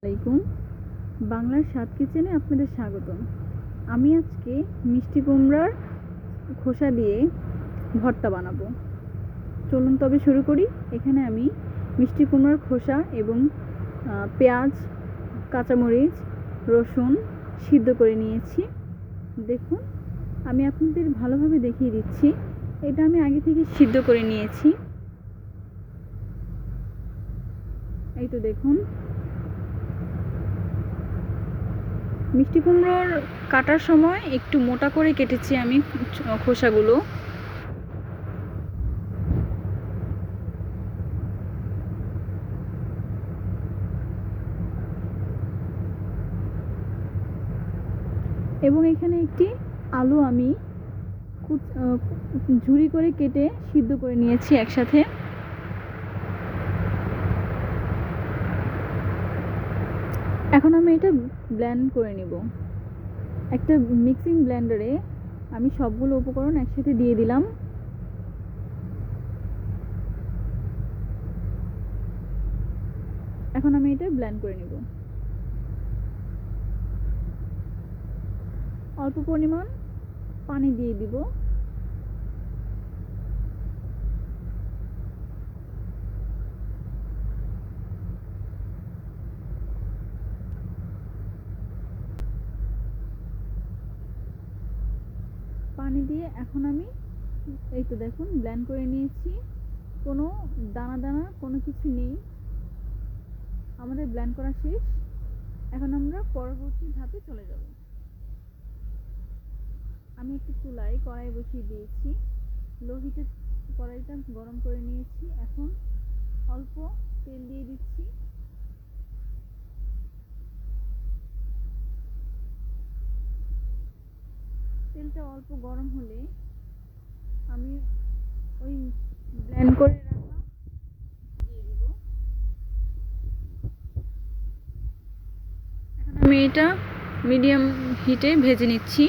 আলাইকুম। বাংলার স্বাদ কিচেনে আপনাদের স্বাগতম। আমি আজকে মিষ্টি কুমড়ার খোসা দিয়ে ভর্তা বানাবো। চলুন তবে শুরু করি। এখানে আমি মিষ্টি কুমড়ার খোসা এবং পেঁয়াজ, কাঁচামরিচ, রসুন সিদ্ধ করে নিয়েছি। দেখুন, আমি আপনাদের ভালোভাবে দেখিয়ে দিচ্ছি। এটা আমি আগে থেকে সিদ্ধ করে নিয়েছি। এই তো দেখুন, মিষ্টি কুমড়োর কাটার সময় একটু মোটা করে কেটেছি আমি খোসাগুলো। এবং এখানে একটি আলু আমি ঝুরি করে কেটে সিদ্ধ করে নিয়েছি একসাথে। এখন আমি এটা ব্লেন্ড করে নিব। একটা মিক্সিং ব্লেন্ডারে আমি সবগুলো উপকরণ একসাথে দিয়ে দিলাম। এখন আমি এটা ব্লেন্ড করে নিব। অল্প পরিমাণ পানি দিয়ে দিব। পানি দিয়ে এখন আমি এই তো দেখুন ব্লেন্ড করে নিয়েছি। কোনো দানা দানা কোনো কিছু নেই। আমাদের ব্লেন্ড করা শেষ। এখন আমরা পরবর্তী ধাপে চলে যাব। আমি একটি চুলায় কড়াই বসিয়ে দিয়েছি। লো হিটে কড়াইটা গরম করে নিয়েছি। এখন অল্প তেল দিয়ে দিচ্ছি। তেলটা অল্প গরম হলে আমি ওই ব্লেন্ড করে রাখা দিয়ে দিব। এখন আমি এটা মিডিয়াম হিটে ভেজে নিচ্ছি।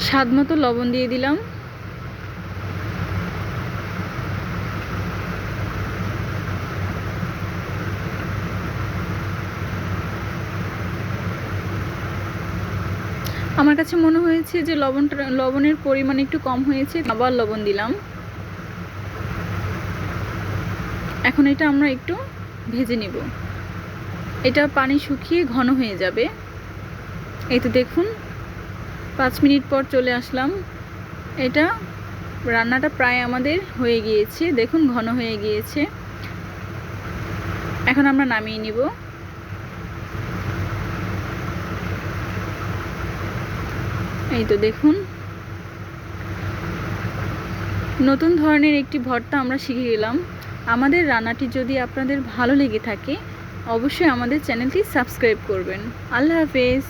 স্বাদ মতো লবণ দিয়ে দিলাম। আমার কাছে মনে হয়েছে যে লবণের পরিমাণ একটু কম হয়েছে, আবার লবণ দিলাম। এখন এটা আমরা একটু ভেজে নিব। এটা পানি শুকিয়ে ঘন হয়ে যাবে। এই তো দেখুন, 5 মিনিট পর চলে আসলাম। এটা রান্নাটা প্রায় আমাদের হয়ে গিয়েছে। দেখুন, ঘন হয়ে গিয়েছে। এখন আমরা নামিয়ে নিব। এই তো দেখুন, নতুন ধরনের একটি ভর্তা আমরা শিখে গেলাম। আমাদের রান্নাটি যদি আপনাদের ভালো লেগে থাকে, অবশ্যই আমাদের চ্যানেলটি সাবস্ক্রাইব করবেন। আল্লাহ হাফেজ।